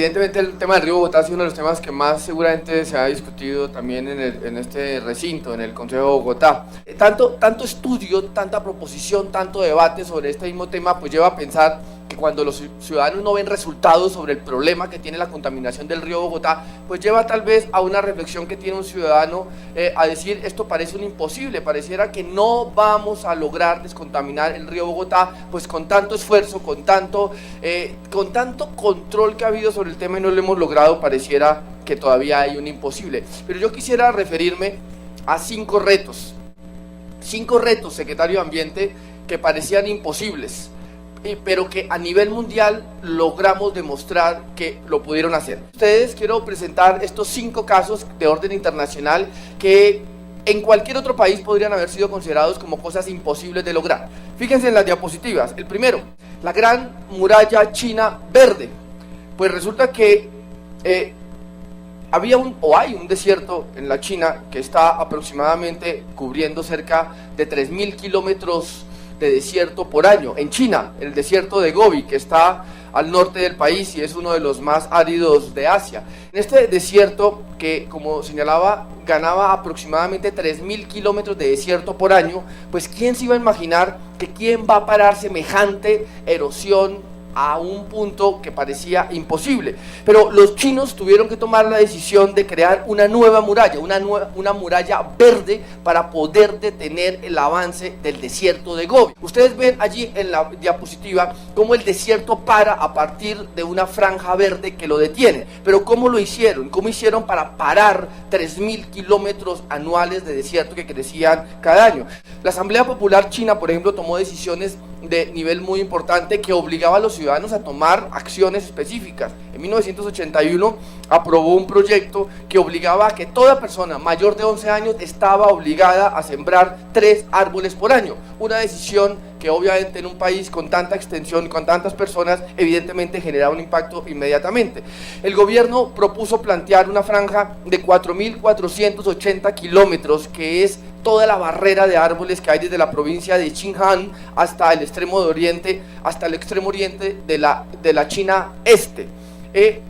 evidentemente el tema del río Bogotá ha sido uno de los temas que más seguramente se ha discutido también en este recinto, en el Consejo de Bogotá. Tanto estudio, tanta proposición, tanto debate sobre este mismo tema, pues lleva a pensar que cuando los ciudadanos no ven resultados sobre el problema que tiene la contaminación del río Bogotá, pues lleva tal vez a una reflexión que tiene un ciudadano a decir, esto parece un imposible, pareciera que no vamos a lograr descontaminar el río Bogotá, pues con tanto esfuerzo, con tanto control que ha habido sobre el tema y no lo hemos logrado, pareciera que todavía hay un imposible. Pero yo quisiera referirme a 5 retos, secretario de Ambiente, que parecían imposibles, pero que a nivel mundial logramos demostrar que lo pudieron hacer. Ustedes quiero presentar estos 5 casos de orden internacional que en cualquier otro país podrían haber sido considerados como cosas imposibles de lograr. Fíjense en las diapositivas. El primero, la Gran Muralla China Verde. Pues resulta que hay un desierto en la China que está aproximadamente cubriendo cerca de 3.000 kilómetros de desierto por año. En China, el desierto de Gobi, que está al norte del país y es uno de los más áridos de Asia. En este desierto, que como señalaba, ganaba aproximadamente 3.000 kilómetros de desierto por año, pues ¿quién se iba a imaginar que quién va a parar semejante erosión a un punto que parecía imposible? Pero los chinos tuvieron que tomar la decisión de crear una nueva muralla, una muralla verde para poder detener el avance del desierto de Gobi. Ustedes ven allí en la diapositiva cómo el desierto para a partir de una franja verde que lo detiene. Pero ¿cómo lo hicieron? ¿Cómo hicieron para parar 3.000 kilómetros anuales de desierto que crecían cada año? La Asamblea Popular China, por ejemplo, tomó decisiones de nivel muy importante que obligaba a los ciudadanos a tomar acciones específicas. En 1981 aprobó un proyecto que obligaba a que toda persona mayor de 11 años estaba obligada a sembrar 3 árboles por año. Una decisión que obviamente en un país con tanta extensión, con tantas personas, evidentemente generaba un impacto inmediatamente. El gobierno propuso plantear una franja de 4.480 kilómetros, que es toda la barrera de árboles que hay desde la provincia de Xinjiang hasta el extremo oriente de la China este.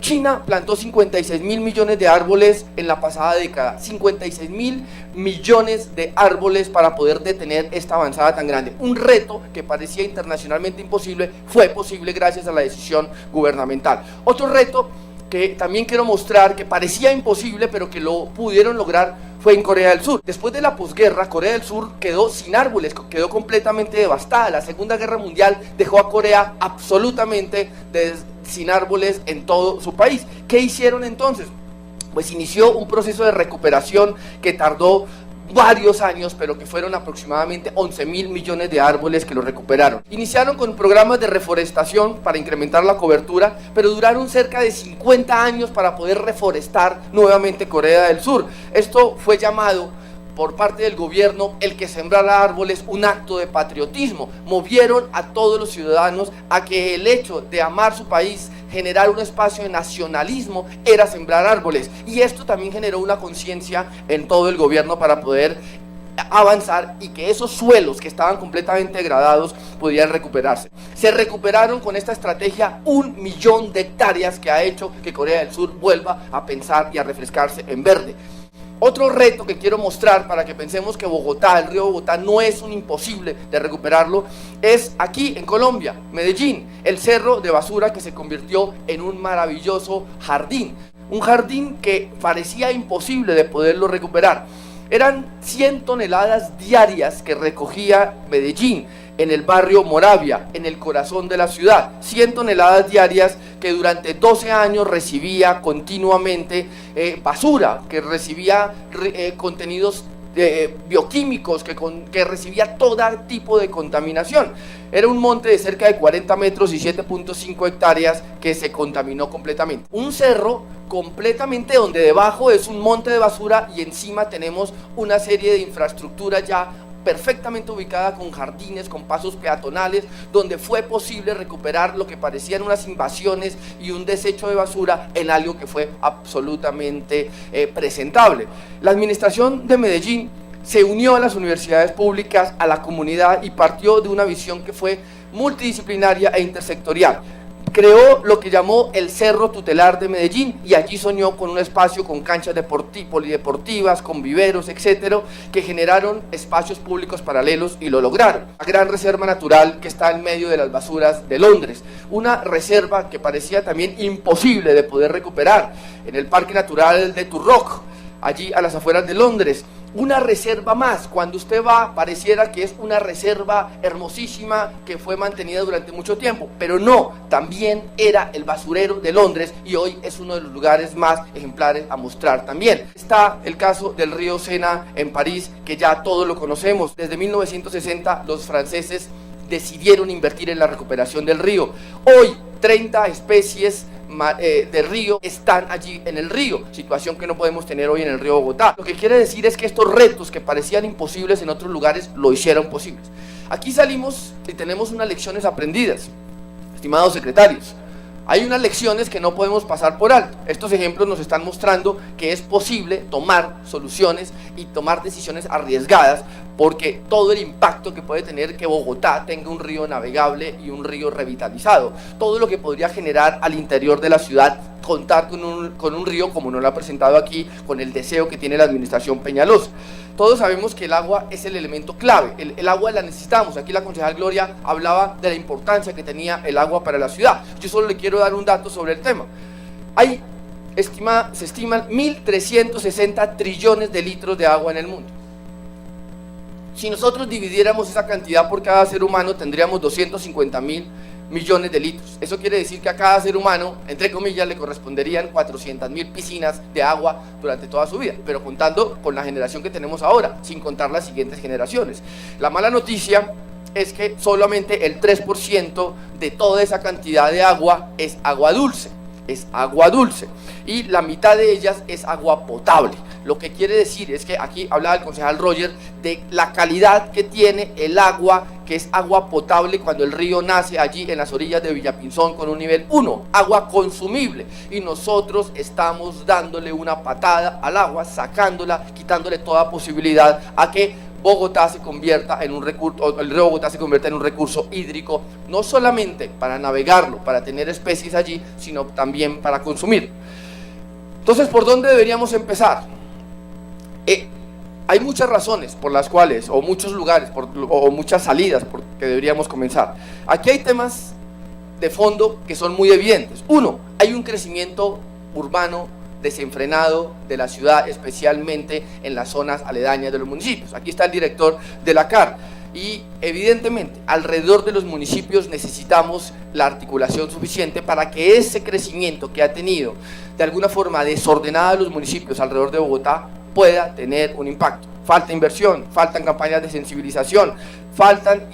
China plantó 56.000 millones de árboles en la pasada década, 56.000 millones de árboles para poder detener esta avanzada tan grande. Un reto que parecía internacionalmente imposible, fue posible gracias a la decisión gubernamental. Otro reto que también quiero mostrar que parecía imposible pero que lo pudieron lograr fue en Corea del Sur. Después de la posguerra, Corea del Sur quedó sin árboles, quedó completamente devastada. La Segunda Guerra Mundial dejó a Corea absolutamente sin árboles en todo su país. ¿Qué hicieron entonces? Pues inició un proceso de recuperación que tardó varios años, pero que fueron aproximadamente 11.000 millones de árboles que lo recuperaron. Iniciaron con programas de reforestación para incrementar la cobertura, pero duraron cerca de 50 años para poder reforestar nuevamente Corea del Sur. Esto fue llamado por parte del gobierno el que sembrara árboles un acto de patriotismo. Movieron a todos los ciudadanos a que el hecho de amar su país, generar un espacio de nacionalismo, era sembrar árboles, y esto también generó una conciencia en todo el gobierno para poder avanzar y que esos suelos que estaban completamente degradados pudieran recuperarse. Se recuperaron con esta estrategia 1 millón de hectáreas que ha hecho que Corea del Sur vuelva a pensar y a refrescarse en verde. Otro reto que quiero mostrar para que pensemos que Bogotá, el río Bogotá, no es un imposible de recuperarlo, es aquí en Colombia, Medellín, el cerro de basura que se convirtió en un maravilloso jardín. Un jardín que parecía imposible de poderlo recuperar. Eran 100 toneladas diarias que recogía Medellín en el barrio Moravia, en el corazón de la ciudad. 100 toneladas diarias que durante 12 años recibía continuamente basura, que recibía contenidos bioquímicos, que recibía todo tipo de contaminación. Era un monte de cerca de 40 metros y 7.5 hectáreas que se contaminó completamente. Un cerro completamente donde debajo es un monte de basura y encima tenemos una serie de infraestructura ya perfectamente ubicada, con jardines, con pasos peatonales, donde fue posible recuperar lo que parecían unas invasiones y un desecho de basura en algo que fue absolutamente presentable. La administración de Medellín se unió a las universidades públicas, a la comunidad, y partió de una visión que fue multidisciplinaria e intersectorial. creó lo que llamó el Cerro Tutelar de Medellín y allí soñó con un espacio con canchas polideportivas, con viveros, etcétera, que generaron espacios públicos paralelos y lo lograron. La gran reserva natural que está en medio de las basuras de Londres, una reserva que parecía también imposible de poder recuperar, en el Parque Natural de Turrock, allí a las afueras de Londres. Una reserva más, cuando usted va, pareciera que es una reserva hermosísima que fue mantenida durante mucho tiempo, pero no, también era el basurero de Londres y hoy es uno de los lugares más ejemplares a mostrar también. Está el caso del río Sena en París, que ya todos lo conocemos. Desde 1960 los franceses decidieron invertir en la recuperación del río. Hoy 30 especies de río están allí en el río, situación que no podemos tener hoy en el río Bogotá. Lo que quiere decir es que estos retos que parecían imposibles en otros lugares lo hicieron posibles. Aquí salimos y tenemos unas lecciones aprendidas, estimados secretarios. Hay unas lecciones que no podemos pasar por alto. Estos ejemplos nos están mostrando que es posible tomar soluciones y tomar decisiones arriesgadas, porque todo el impacto que puede tener que Bogotá tenga un río navegable y un río revitalizado, todo lo que podría generar al interior de la ciudad contar con un río como nos lo ha presentado aquí, con el deseo que tiene la administración Peñalosa. Todos sabemos que el agua es el elemento clave, el agua la necesitamos. Aquí la concejal Gloria hablaba de la importancia que tenía el agua para la ciudad. Yo solo le quiero dar un dato sobre el tema. Se estiman 1.360 trillones de litros de agua en el mundo. Si nosotros dividiéramos esa cantidad por cada ser humano, tendríamos 250.000 millones de litros. Eso quiere decir que a cada ser humano, entre comillas, le corresponderían 400.000 piscinas de agua durante toda su vida, pero contando con la generación que tenemos ahora, sin contar las siguientes generaciones. La mala noticia es que solamente el 3% de toda esa cantidad de agua es agua dulce. Y la mitad de ellas es agua potable. Lo que quiere decir es que aquí hablaba el concejal Roger de la calidad que tiene el agua, que es agua potable cuando el río nace allí en las orillas de Villapinzón con un nivel 1, agua consumible, y nosotros estamos dándole una patada al agua, sacándola, quitándole toda posibilidad a que Bogotá se convierta en un recurso, el río Bogotá se convierta en un recurso hídrico, no solamente para navegarlo, para tener especies allí, sino también para consumir. Entonces, ¿por dónde deberíamos empezar? Hay muchas razones por las cuales, o muchos lugares, o muchas salidas por que deberíamos comenzar. Aquí hay temas de fondo que son muy evidentes. Uno, hay un crecimiento urbano desenfrenado de la ciudad, especialmente en las zonas aledañas de los municipios. Aquí está el director de la CAR. Y evidentemente alrededor de los municipios necesitamos la articulación suficiente para que ese crecimiento que ha tenido de alguna forma desordenada los municipios alrededor de Bogotá pueda tener un impacto. Falta inversión, faltan campañas de sensibilización, faltan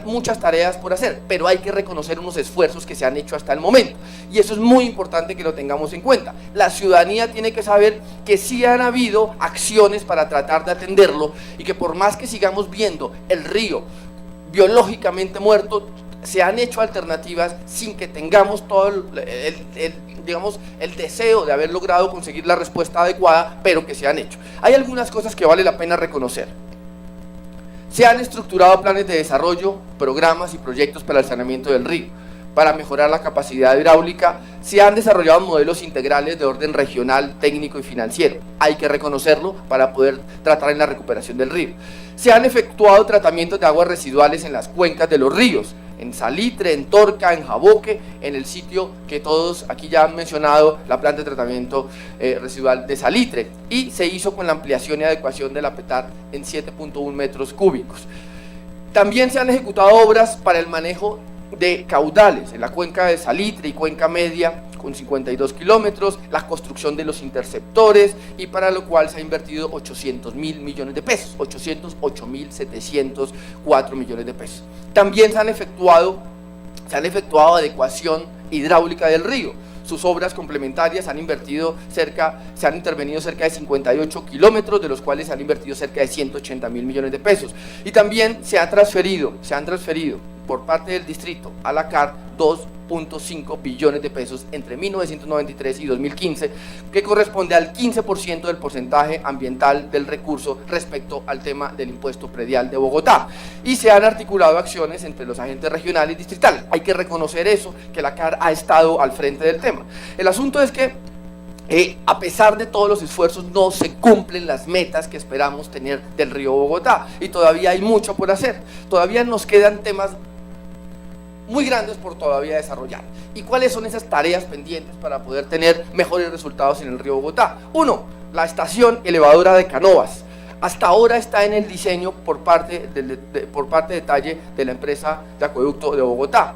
muchas tareas por hacer, pero hay que reconocer unos esfuerzos que se han hecho hasta el momento, y eso es muy importante que lo tengamos en cuenta. La ciudadanía tiene que saber que sí han habido acciones para tratar de atenderlo, y que por más que sigamos viendo el río biológicamente muerto, se han hecho alternativas sin que tengamos todo el deseo de haber logrado conseguir la respuesta adecuada, pero que se han hecho. Hay algunas cosas que vale la pena reconocer. Se han estructurado planes de desarrollo, programas y proyectos para el saneamiento del río, para mejorar la capacidad hidráulica. Se han desarrollado modelos integrales de orden regional, técnico y financiero. Hay que reconocerlo para poder tratar en la recuperación del río. Se han efectuado tratamientos de aguas residuales en las cuencas de los ríos, en Salitre, en Torca, en Jaboque, en el sitio que todos aquí ya han mencionado, la planta de tratamiento residual de Salitre, y se hizo con la ampliación y adecuación de la PETAR en 7.1 metros cúbicos. También se han ejecutado obras para el manejo de caudales en la cuenca de Salitre y cuenca media con 52 kilómetros, la construcción de los interceptores, y para lo cual se ha invertido 800.000 millones de pesos, 808.704 millones de pesos. También se han efectuado adecuación hidráulica del río. Sus obras complementarias se han intervenido cerca de 58 kilómetros, de los cuales se han invertido cerca de 180.000 millones de pesos. Y también se han transferido por parte del distrito a la CAR 2 4.5 billones de pesos entre 1993 y 2015, que corresponde al 15% del porcentaje ambiental del recurso respecto al tema del impuesto predial de Bogotá. Y se han articulado acciones entre los agentes regionales y distritales. Hay que reconocer eso, que la CAR ha estado al frente del tema. El asunto es que a pesar de todos los esfuerzos no se cumplen las metas que esperamos tener del río Bogotá y todavía hay mucho por hacer, todavía nos quedan temas muy grandes por todavía desarrollar. ¿Y cuáles son esas tareas pendientes para poder tener mejores resultados en el río Bogotá? Uno, la estación elevadora de Canoas. Hasta ahora está en el diseño por parte de detalle de la empresa de acueducto de Bogotá.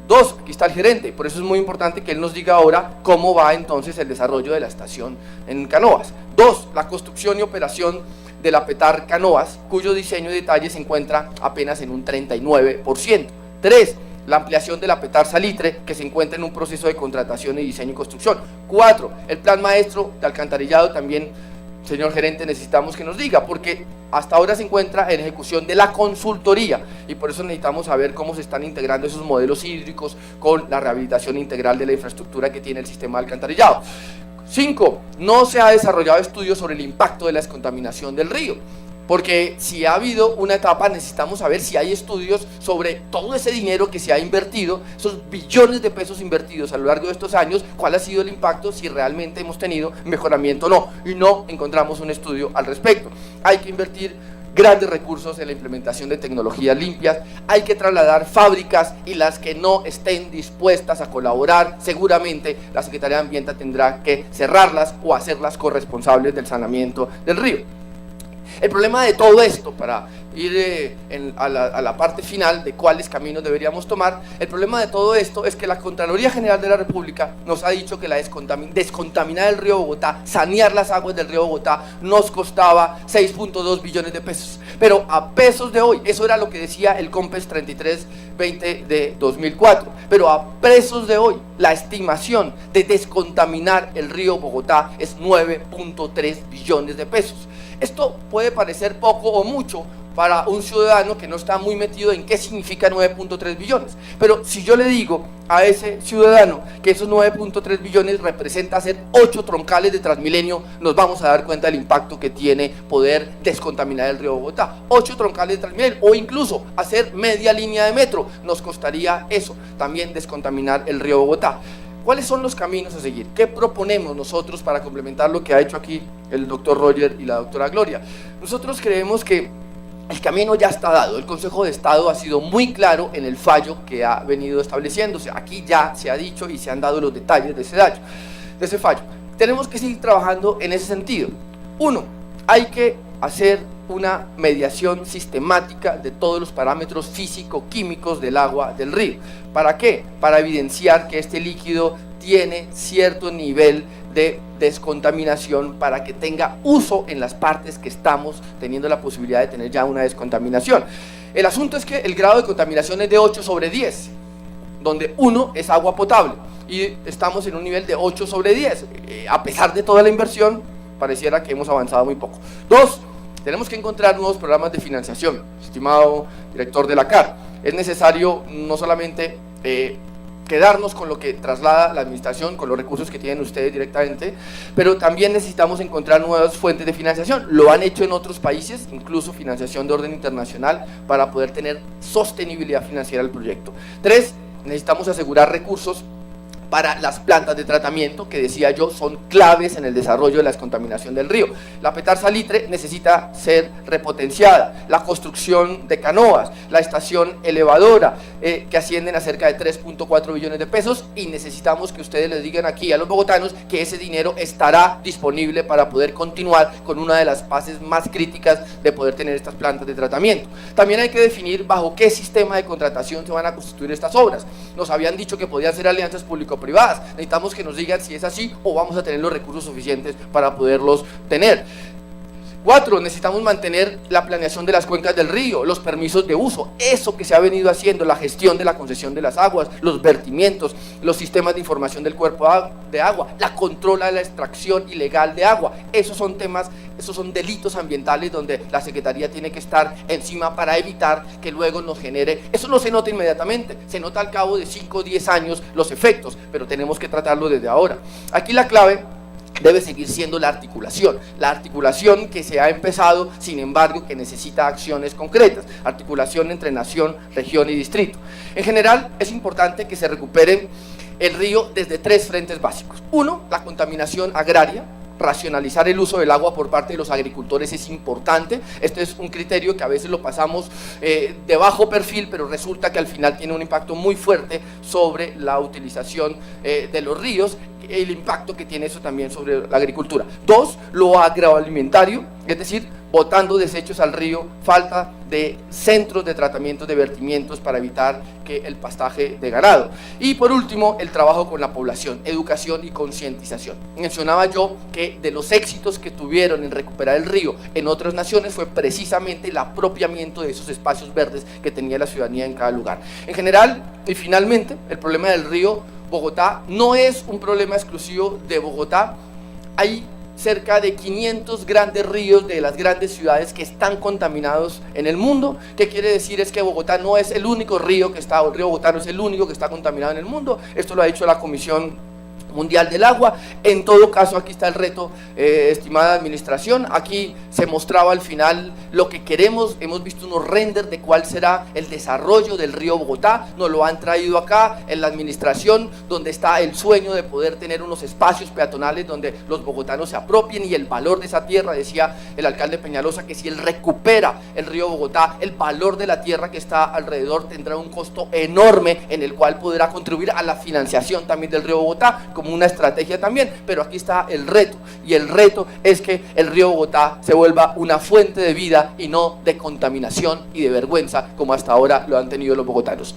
Dos, aquí está el gerente, por eso es muy importante que él nos diga ahora cómo va entonces el desarrollo de la estación en Canoas. Dos, la construcción y operación de la Petar Canoas, cuyo diseño y detalle se encuentra apenas en un 39%. Tres, la ampliación de la Petar Salitre, que se encuentra en un proceso de contratación y diseño y construcción. Cuatro, el plan maestro de alcantarillado también, señor gerente, necesitamos que nos diga, porque hasta ahora se encuentra en ejecución de la consultoría y por eso necesitamos saber cómo se están integrando esos modelos hídricos con la rehabilitación integral de la infraestructura que tiene el sistema de alcantarillado. 5. No se ha desarrollado estudios sobre el impacto de la descontaminación del río, porque si ha habido una etapa necesitamos saber si hay estudios sobre todo ese dinero que se ha invertido, esos billones de pesos invertidos a lo largo de estos años, cuál ha sido el impacto, si realmente hemos tenido mejoramiento o no, y no encontramos un estudio al respecto. Hay que invertir grandes recursos en la implementación de tecnologías limpias, hay que trasladar fábricas y las que no estén dispuestas a colaborar, seguramente la Secretaría de Ambiente tendrá que cerrarlas o hacerlas corresponsables del saneamiento del río. El problema de todo esto, para ir a la parte final de cuáles caminos deberíamos tomar, el problema de todo esto es que la Contraloría General de la República nos ha dicho que descontaminar el río Bogotá, sanear las aguas del río Bogotá, nos costaba 6.2 billones de pesos. Pero a pesos de hoy, eso era lo que decía el COMPES 3320 de 2004, pero a pesos de hoy, la estimación de descontaminar el río Bogotá es 9.3 billones de pesos. Esto puede parecer poco o mucho para un ciudadano que no está muy metido en qué significa 9.3 billones. Pero si yo le digo a ese ciudadano que esos 9.3 billones representa hacer 8 troncales de Transmilenio, nos vamos a dar cuenta del impacto que tiene poder descontaminar el río Bogotá. 8 troncales de Transmilenio o incluso hacer media línea de metro, nos costaría eso, también descontaminar el río Bogotá. ¿Cuáles son los caminos a seguir? ¿Qué proponemos nosotros para complementar lo que ha hecho aquí el doctor Roger y la doctora Gloria? Nosotros creemos que el camino ya está dado. El Consejo de Estado ha sido muy claro en el fallo que ha venido estableciéndose. Aquí ya se ha dicho y se han dado los detalles de ese fallo. Tenemos que seguir trabajando en ese sentido. Uno, hay que hacer una mediación sistemática de todos los parámetros físico-químicos del agua del río. ¿Para qué? Para evidenciar que este líquido tiene cierto nivel de descontaminación para que tenga uso en las partes que estamos teniendo la posibilidad de tener ya una descontaminación. El asunto es que el grado de contaminación es de 8/10, donde 1 es agua potable y estamos en un nivel de 8/10. A pesar de toda la inversión, pareciera que hemos avanzado muy poco. 2, tenemos que encontrar nuevos programas de financiación, estimado director de la CAR. Es necesario no solamente quedarnos con lo que traslada la administración, con los recursos que tienen ustedes directamente, pero también necesitamos encontrar nuevas fuentes de financiación. Lo han hecho en otros países, incluso financiación de orden internacional, para poder tener sostenibilidad financiera del proyecto. 3, necesitamos asegurar recursos para las plantas de tratamiento, que decía yo, son claves en el desarrollo de la descontaminación del río. La Petar Salitre necesita ser repotenciada, la construcción de canoas, la estación elevadora, que ascienden a cerca de 3.4 billones de pesos, y necesitamos que ustedes les digan aquí a los bogotanos que ese dinero estará disponible para poder continuar con una de las fases más críticas de poder tener estas plantas de tratamiento. También hay que definir bajo qué sistema de contratación se van a constituir estas obras. Nos habían dicho que podían ser alianzas público-privadas, necesitamos que nos digan si es así o vamos a tener los recursos suficientes para poderlos tener. 4, necesitamos mantener la planeación de las cuencas del río, los permisos de uso, eso que se ha venido haciendo, la gestión de la concesión de las aguas, los vertimientos, los sistemas de información del cuerpo de agua, la controla de la extracción ilegal de agua. Esos son temas, esos son delitos ambientales donde la Secretaría tiene que estar encima para evitar que luego nos genere, eso no se nota inmediatamente, se nota al cabo de 5 o 10 años los efectos, pero tenemos que tratarlo desde ahora. Aquí la clave debe seguir siendo la articulación que se ha empezado, sin embargo, que necesita acciones concretas, articulación entre nación, región y distrito. En general, es importante que se recupere el río desde 3 frentes básicos. 1, la contaminación agraria. Racionalizar el uso del agua por parte de los agricultores es importante. Este es un criterio que a veces lo pasamos de bajo perfil, pero resulta que al final tiene un impacto muy fuerte sobre la utilización de los ríos, el impacto que tiene eso también sobre la agricultura. 2, lo agroalimentario, es decir, botando desechos al río, falta de centros de tratamiento de vertimientos para evitar que el pastaje de ganado. Y por último, el trabajo con la población, educación y concientización. Mencionaba yo que de los éxitos que tuvieron en recuperar el río en otras naciones fue precisamente el apropiamiento de esos espacios verdes que tenía la ciudadanía en cada lugar. En general, y finalmente, el problema del río Bogotá no es un problema exclusivo de Bogotá. Hay cerca de 500 grandes ríos de las grandes ciudades que están contaminados en el mundo. ¿Qué quiere decir? Es que Bogotá no es el único río que está, o el río Bogotá no es el único que está contaminado en el mundo. Esto lo ha dicho la Comisión Mundial del Agua. En todo caso, aquí está el reto, estimada administración. Aquí se mostraba al final lo que queremos. Hemos visto unos renders de cuál será el desarrollo del río Bogotá. Nos lo han traído acá en la administración, donde está el sueño de poder tener unos espacios peatonales donde los bogotanos se apropien, y el valor de esa tierra. Decía el alcalde Peñalosa que si él recupera el río Bogotá, el valor de la tierra que está alrededor tendrá un costo enorme, en el cual podrá contribuir a la financiación también del río Bogotá, como una estrategia también. Pero aquí está el reto, y el reto es que el río Bogotá se vuelva una fuente de vida y no de contaminación y de vergüenza como hasta ahora lo han tenido los bogotanos.